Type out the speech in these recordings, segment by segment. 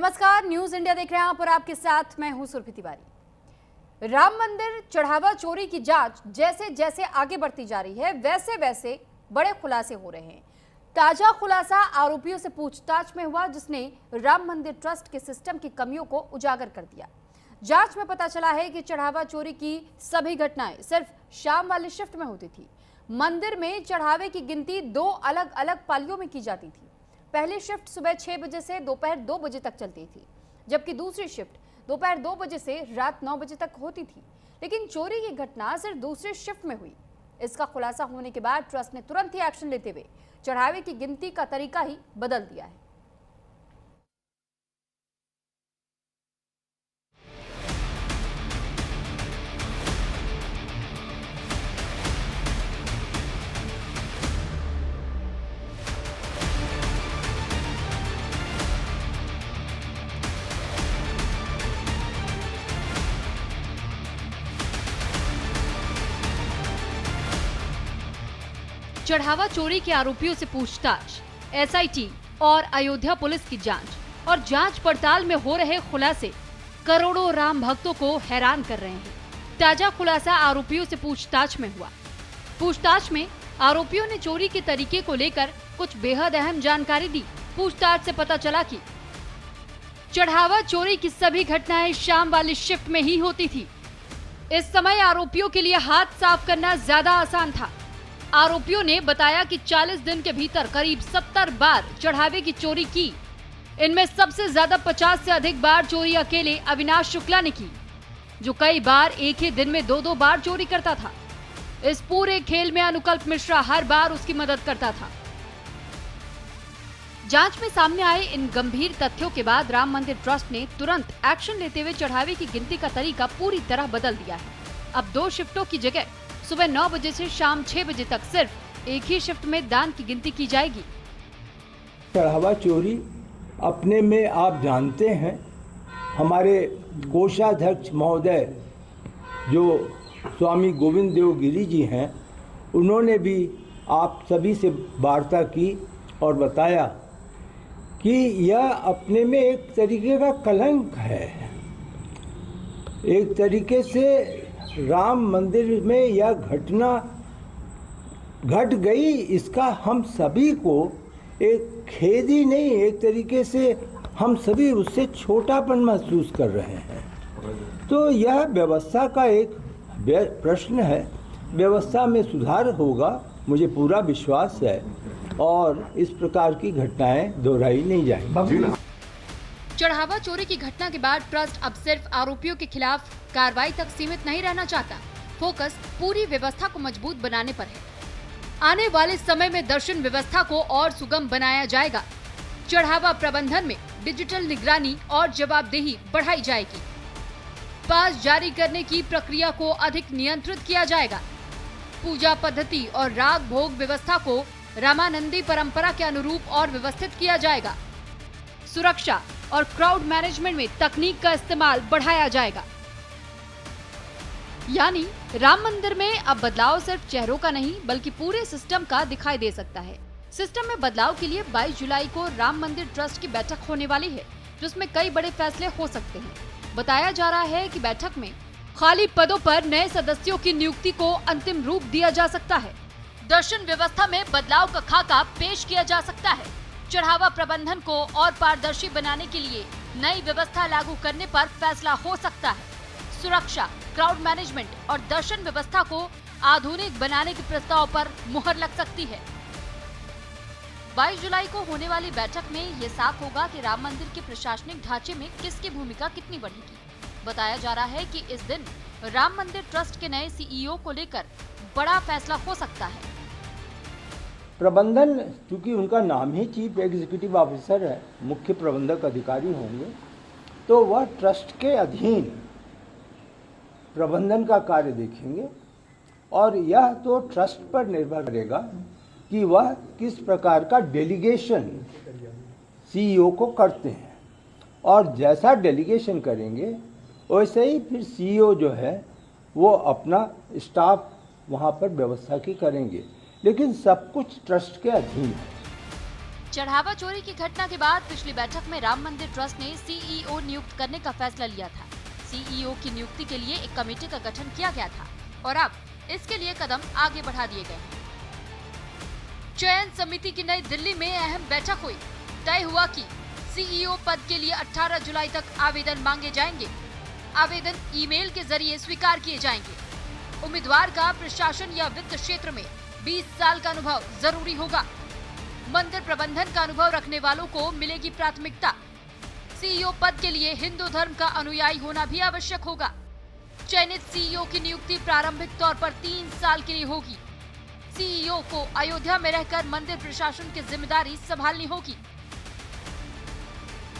नमस्कार, news India देख रहे हैं आप और आपके साथ मैं हूं सुरभि तिवारी। राम मंदिर चढ़ावा चोरी की जांच जैसे जैसे आगे बढ़ती जा रही है वैसे वैसे बड़े खुलासे हो रहे हैं। ताजा खुलासा आरोपियों से पूछताछ में हुआ जिसने राम मंदिर ट्रस्ट के सिस्टम की कमियों को उजागर कर दिया। जांच में पता चला है कि चढ़ावा चोरी की सभी घटनाएं सिर्फ शाम वाली शिफ्ट में होती थी। मंदिर में चढ़ावे की गिनती 2 अलग अलग पालियों में की जाती थी। पहली शिफ्ट सुबह 6 बजे से दोपहर 2 बजे तक चलती थी, जबकि दूसरी शिफ्ट दोपहर 2 बजे से रात 9 बजे तक होती थी। लेकिन चोरी की घटना सिर्फ दूसरी शिफ्ट में हुई। इसका खुलासा होने के बाद ट्रस्ट ने तुरंत ही एक्शन लेते हुए चढ़ावे की गिनती का तरीका ही बदल दिया है। चढ़ावा चोरी के आरोपियों से पूछताछ, एसआईटी और अयोध्या पुलिस की जांच और जांच पड़ताल में हो रहे खुलासे करोड़ों राम भक्तों को हैरान कर रहे हैं। ताजा खुलासा आरोपियों से पूछताछ में हुआ। पूछताछ में आरोपियों ने चोरी के तरीके को लेकर कुछ बेहद अहम जानकारी दी। पूछताछ से पता चला कि चढ़ावा चोरी की सभी घटनाएं शाम वाली शिफ्ट में ही होती थी। इस समय आरोपियों के लिए हाथ साफ करना ज्यादा आसान था। आरोपियों ने बताया कि 40 दिन के भीतर करीब 70 बार चढ़ावे की चोरी की। इनमें सबसे ज्यादा 50 से अधिक बार चोरी अकेले अविनाश शुक्ला ने की, जो कई बार एक ही दिन में 2-2 बार चोरी करता था। इस पूरे खेल में अनुकल्प मिश्रा हर बार उसकी मदद करता था। जांच में सामने आए इन गंभीर तथ्यों के बाद राम मंदिर ट्रस्ट ने तुरंत एक्शन लेते हुए चढ़ावे की गिनती का तरीका पूरी तरह बदल दिया है। अब 2 शिफ्टों की जगह सुबह 9 बजे से शाम 6 बजे तक सिर्फ एक ही शिफ्ट में दान की गिनती की जाएगी। चढ़ावा चोरी अपने में आप जानते हैं, हमारे कोषाध्यक्ष महोदय जो स्वामी गोविंद देव गिरी जी हैं, उन्होंने भी आप सभी से वार्ता की और बताया कि यह अपने में एक तरीके का कलंक है। एक तरीके से राम मंदिर में यह घटना घट गई, इसका हम सभी को एक खेद ही नहीं, एक तरीके से हम सभी उससे छोटापन महसूस कर रहे हैं। तो यह व्यवस्था का एक प्रश्न है। व्यवस्था में सुधार होगा, मुझे पूरा विश्वास है, और इस प्रकार की घटनाएं दोहराई नहीं जाएंगी। चढ़ावा चोरी की घटना के बाद ट्रस्ट अब सिर्फ आरोपियों के खिलाफ कार्रवाई तक सीमित नहीं रहना चाहता। फोकस पूरी व्यवस्था को मजबूत बनाने पर है। आने वाले समय में दर्शन व्यवस्था को और सुगम बनाया जाएगा। चढ़ावा प्रबंधन में डिजिटल निगरानी और जवाबदेही बढ़ाई जाएगी। पास जारी करने की प्रक्रिया को अधिक नियंत्रित किया जाएगा। पूजा पद्धति और राग भोग व्यवस्था को रामानंदी परंपरा के अनुरूप और व्यवस्थित किया जाएगा। सुरक्षा और क्राउड मैनेजमेंट में तकनीक का इस्तेमाल बढ़ाया जाएगा। यानी राम मंदिर में अब बदलाव सिर्फ चेहरों का नहीं बल्कि पूरे सिस्टम का दिखाई दे सकता है। सिस्टम में बदलाव के लिए 22 जुलाई को राम मंदिर ट्रस्ट की बैठक होने वाली है, जिसमें कई बड़े फैसले हो सकते हैं। बताया जा रहा है कि बैठक में खाली पदों पर नए सदस्यों की नियुक्ति को अंतिम रूप दिया जा सकता है। दर्शन व्यवस्था में बदलाव का खाका पेश किया जा सकता है। चढ़ावा प्रबंधन को और पारदर्शी बनाने के लिए नई व्यवस्था लागू करने पर फैसला हो सकता है। सुरक्षा, क्राउड मैनेजमेंट और दर्शन व्यवस्था को आधुनिक बनाने के प्रस्ताव पर मुहर लग सकती है। 22 जुलाई को होने वाली बैठक में ये साफ होगा कि राम मंदिर के प्रशासनिक ढांचे में किसकी भूमिका कितनी बढ़ेगी। बताया जा रहा है कि इस दिन राम मंदिर ट्रस्ट के नए सीईओ को लेकर बड़ा फैसला हो सकता है। प्रबंधन, चूंकि उनका नाम ही चीफ एग्जीक्यूटिव ऑफिसर है, मुख्य प्रबंधक अधिकारी होंगे, तो वह ट्रस्ट के अधीन प्रबंधन का कार्य देखेंगे। और यह तो ट्रस्ट पर निर्भर करेगा कि वह किस प्रकार का डेलीगेशन सीईओ को करते हैं, और जैसा डेलीगेशन करेंगे वैसे ही फिर सीईओ जो है वो अपना स्टाफ वहाँ पर व्यवस्था की करेंगे, लेकिन सब कुछ ट्रस्ट के अधीन है। चढ़ावा चोरी की घटना के बाद पिछली बैठक में राम मंदिर ट्रस्ट ने सीईओ नियुक्त करने का फैसला लिया था। सीईओ की नियुक्ति के लिए एक कमेटी का गठन किया गया था और अब इसके लिए कदम आगे बढ़ा दिए गए हैं। चयन समिति की नई दिल्ली में अहम बैठक हुई। तय हुआ कि सीईओ पद के लिए 18 जुलाई तक आवेदन मांगे जाएंगे। आवेदन ईमेल के जरिए स्वीकार किए जाएंगे। उम्मीदवार का प्रशासन या वित्त क्षेत्र में 20 साल का अनुभव जरूरी होगा। मंदिर प्रबंधन का अनुभव रखने वालों को मिलेगी प्राथमिकता। सीईओ पद के लिए हिंदू धर्म का अनुयायी होना भी आवश्यक होगा। चयनित सीईओ की नियुक्ति प्रारंभिक तौर पर 3 साल के लिए होगी। सीईओ को अयोध्या में रहकर मंदिर प्रशासन की जिम्मेदारी संभालनी होगी।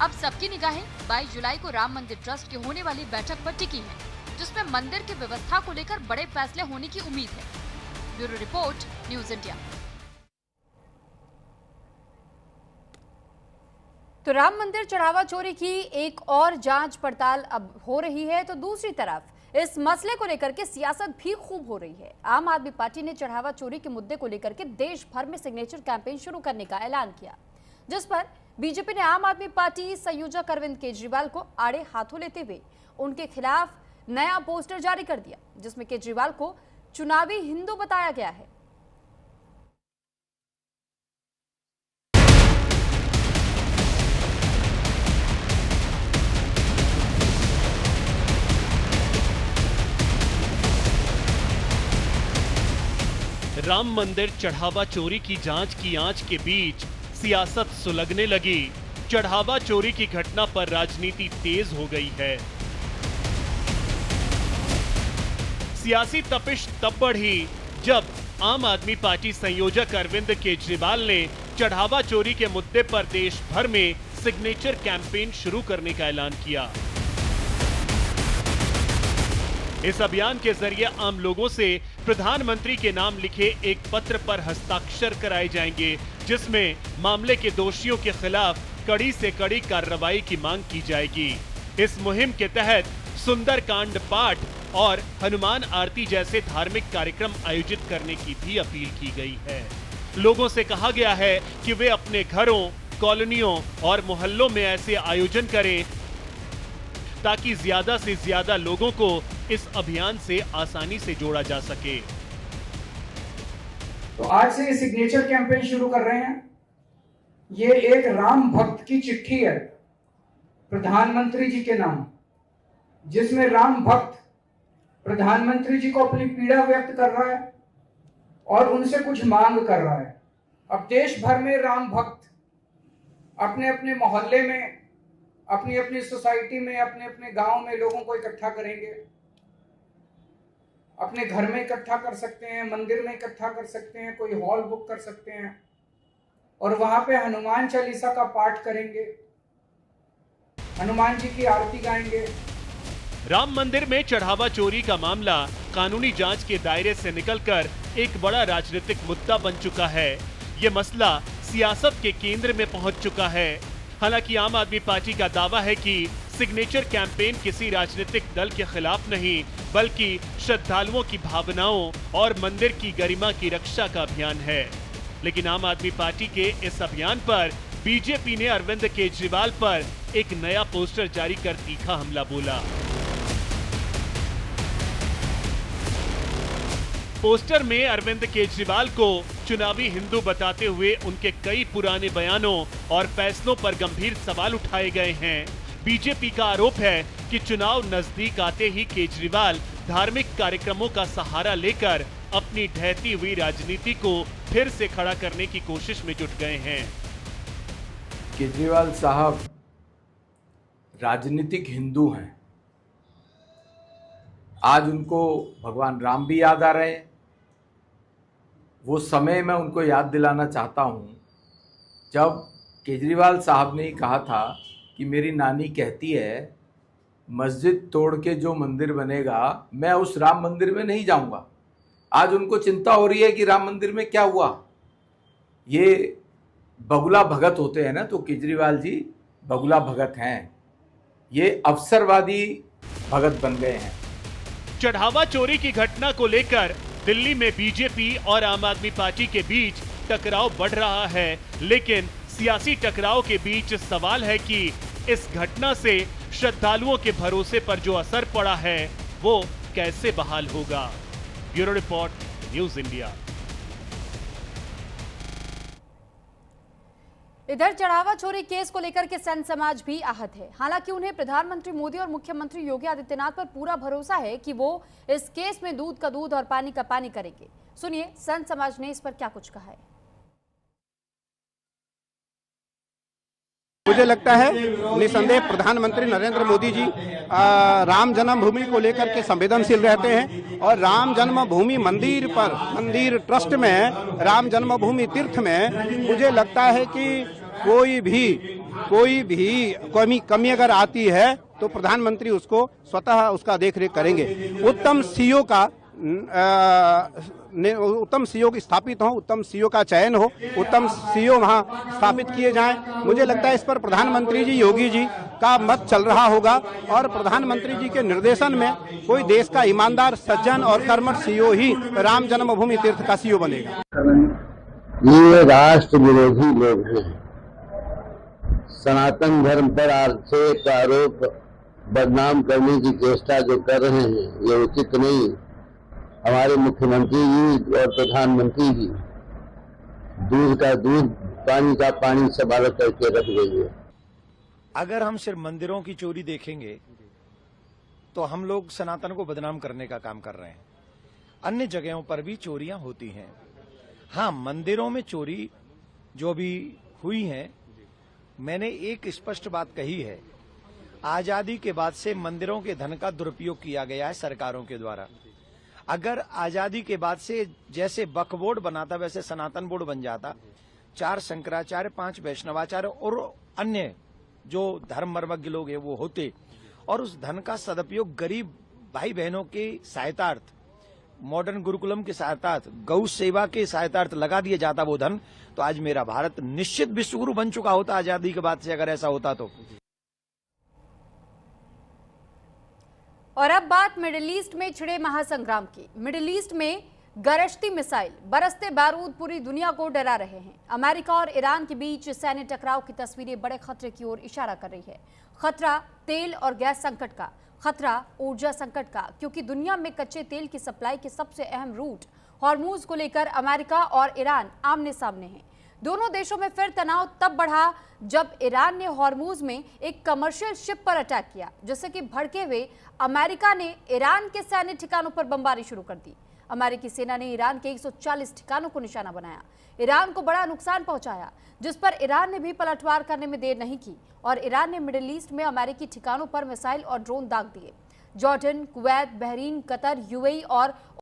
अब सबकी निगाहें 22 जुलाई को राम मंदिर ट्रस्ट की होने वाली बैठक पर टिकी हैं, जिसमें मंदिर की व्यवस्था को लेकर बड़े फैसले होने की उम्मीद है। Bureau report, news India. तो राम मंदिर चढ़ावा चोरी की एक और जांच पड़ताल अब हो रही है, तो दूसरी तरफ इस मसले को लेकर के सियासत भी खूब हो रही है। आम आदमी पार्टी ने चढ़ावा चोरी के मुद्दे को लेकर के देश भर में सिग्नेचर कैंपेन शुरू करने का ऐलान किया, जिस पर बीजेपी ने आम आदमी पार्टी संयोजक अरविंद केजरीवाल को आड़े हाथों लेते हुए उनके खिलाफ नया पोस्टर जारी कर दिया, जिसमें केजरीवाल को चुनावी हिंदू बताया गया है। राम मंदिर चढ़ावा चोरी की जांच की आंच के बीच सियासत सुलगने लगी। चढ़ावा चोरी की घटना पर राजनीति तेज हो गई है। सियासी तपिश तब बढ़ी जब आम आदमी पार्टी संयोजक अरविंद केजरीवाल ने चढ़ावा चोरी के मुद्दे पर देश भर में सिग्नेचर कैंपेन शुरू करने का ऐलान किया। इस अभियान के जरिए आम लोगों से प्रधानमंत्री के नाम लिखे एक पत्र पर हस्ताक्षर कराए जाएंगे, जिसमें मामले के दोषियों के खिलाफ कड़ी से कड़ी कार्रवाई की मांग की जाएगी। इस मुहिम के तहत सुंदरकांड पाठ और हनुमान आरती जैसे धार्मिक कार्यक्रम आयोजित करने की भी अपील की गई है। लोगों से कहा गया है कि वे अपने घरों, कॉलोनियों और मोहल्लों में ऐसे आयोजन करें ताकि ज्यादा से ज्यादा लोगों को इस अभियान से आसानी से जोड़ा जा सके। तो आज से ये सिग्नेचर कैंपेन शुरू कर रहे हैं। ये एक राम भक्त की चिट्ठी है प्रधानमंत्री जी के नाम, जिसमें राम भक्त प्रधानमंत्री जी को अपनी पीड़ा व्यक्त कर रहा है और उनसे कुछ मांग कर रहा है। अब देश भर में राम भक्त अपने अपने मोहल्ले में, अपनी अपनी सोसाइटी में, अपने अपने गांव में लोगों को इकट्ठा करेंगे। अपने घर में इकट्ठा कर सकते हैं, मंदिर में इकट्ठा कर सकते हैं, कोई हॉल बुक कर सकते हैं और वहां पे हनुमान चालीसा का पाठ करेंगे, हनुमान जी की आरती गाएंगे। राम मंदिर में चढ़ावा चोरी का मामला कानूनी जांच के दायरे से निकलकर एक बड़ा राजनीतिक मुद्दा बन चुका है। ये मसला सियासत के केंद्र में पहुंच चुका है। हालांकि आम आदमी पार्टी का दावा है कि सिग्नेचर कैंपेन किसी राजनीतिक दल के खिलाफ नहीं, बल्कि श्रद्धालुओं की भावनाओं और मंदिर की गरिमा की रक्षा का अभियान है। लेकिन आम आदमी पार्टी के इस अभियान पर बीजेपी ने अरविंद केजरीवाल पर एक नया पोस्टर जारी कर तीखा हमला बोला। पोस्टर में अरविंद केजरीवाल को चुनावी हिंदू बताते हुए उनके कई पुराने बयानों और फैसलों पर गंभीर सवाल उठाए गए हैं। बीजेपी का आरोप है कि चुनाव नजदीक आते ही केजरीवाल धार्मिक कार्यक्रमों का सहारा लेकर अपनी ढहती हुई राजनीति को फिर से खड़ा करने की कोशिश में जुट गए हैं। केजरीवाल साहब राजनीतिक हिंदू हैं। आज उनको भगवान राम भी याद आ रहे हैं। वो समय मैं उनको याद दिलाना चाहता हूँ जब केजरीवाल साहब ने कहा था कि मेरी नानी कहती है मस्जिद तोड़ के जो मंदिर बनेगा मैं उस राम मंदिर में नहीं जाऊंगा। आज उनको चिंता हो रही है कि राम मंदिर में क्या हुआ। ये बगुला भगत होते हैं ना, तो केजरीवाल जी बगुला भगत हैं। ये अवसरवादी भगत बन गए हैं। चढ़ावा चोरी की घटना को लेकर दिल्ली में बीजेपी और आम आदमी पार्टी के बीच टकराव बढ़ रहा है, लेकिन सियासी टकराव के बीच सवाल है कि इस घटना से श्रद्धालुओं के भरोसे पर जो असर पड़ा है वो कैसे बहाल होगा। Bureau report, news India. इधर चढ़ावा चोरी केस को लेकर के संत समाज भी आहत है। हालांकि उन्हें प्रधानमंत्री मोदी और मुख्यमंत्री योगी आदित्यनाथ पर पूरा भरोसा है कि वो इस केस में दूध का दूध और पानी का पानी करेंगे। सुनिए संत समाज ने इस पर क्या कुछ कहा है। मुझे लगता है निसंदेह प्रधानमंत्री नरेंद्र मोदी जी राम जन्मभूमि को लेकर के संवेदनशील रहते हैं और राम जन्मभूमि मंदिर ट्रस्ट में, राम जन्मभूमि तीर्थ में मुझे लगता है कि कोई भी कमी अगर आती है तो प्रधानमंत्री उसको स्वतः उसका देखरेख करेंगे। उत्तम सीईओ स्थापित हो, उत्तम सीईओ का चयन हो, उत्तम सीईओ वहां स्थापित किए जाएं। मुझे लगता है इस पर प्रधानमंत्री जी, योगी जी का मत चल रहा होगा और प्रधानमंत्री जी के निर्देशन में कोई देश का ईमानदार, सज्जन और कर्मठ सीईओ ही राम जन्मभूमि तीर्थ का सीईओ बनेगा। ये राष्ट्र विरोधी लोग हैं, सनातन धर्म पर आक्षेप आरोप बदनाम करने की चेष्टा जो कर रहे हैं ये उचित नहीं। हमारे मुख्यमंत्री जी और प्रधानमंत्री जी दूध का दूध, पानी का पानी सब अलग करके रख गई है। अगर हम सिर्फ मंदिरों की चोरी देखेंगे तो हम लोग सनातन को बदनाम करने का काम कर रहे हैं। अन्य जगहों पर भी चोरियां होती हैं। हाँ, मंदिरों में चोरी जो भी हुई है, मैंने एक स्पष्ट बात कही है, आजादी के बाद से मंदिरों के धन का दुरुपयोग किया गया है सरकारों के द्वारा। अगर आजादी के बाद से जैसे वक्फ बोर्ड बना था वैसे सनातन बोर्ड बन जाता, 4 शंकराचार्य, 5 वैष्णवाचार्य और अन्य जो धर्म मर्मज्ञ लोग हैं वो होते और उस धन का सदुपयोग गरीब भाई बहनों के सहायतार्थ, मॉडर्न गुरुकुलम के सहायतार्थ, गौ सेवा के सहायतार्थ लगा दिया जाता वो धन, तो आज मेरा भारत निश्चित विश्वगुरु बन चुका होता आजादी के बाद से, अगर ऐसा होता तो। और अब बात मिडिल ईस्ट में छिड़े महासंग्राम की। मिडिल ईस्ट में गरजती मिसाइल, बरसते बारूद पूरी दुनिया को डरा रहे हैं। अमेरिका और ईरान के बीच सैन्य टकराव की तस्वीरें बड़े खतरे की ओर इशारा कर रही है। खतरा तेल और गैस संकट का, खतरा ऊर्जा संकट का, क्योंकि दुनिया में कच्चे तेल की सप्लाई के सबसे अहम रूट हॉर्मूज को लेकर अमेरिका और ईरान आमने सामने हैं। दोनों देशों में फिर तनाव तब बढ़ा जब ईरान ने हॉर्मूज में एक कमर्शियल शिप पर अटैक किया, जिससे कि भड़के हुए अमेरिका ने ईरान के सैन्य ठिकानों पर बमबारी शुरू कर दी। अमेरिकी सेना ने ईरान के 140 ठिकानों को निशाना बनाया, ईरान को बड़ा नुकसान पहुंचाया, जिस पर ईरान ने भी पलटवार करने में देर नहीं की और ईरान ने मिडिल ईस्ट में अमेरिकी ठिकानों पर मिसाइल और ड्रोन दाग दिए। Jordan, Kuwait, Bahrain, Qatar, UAE और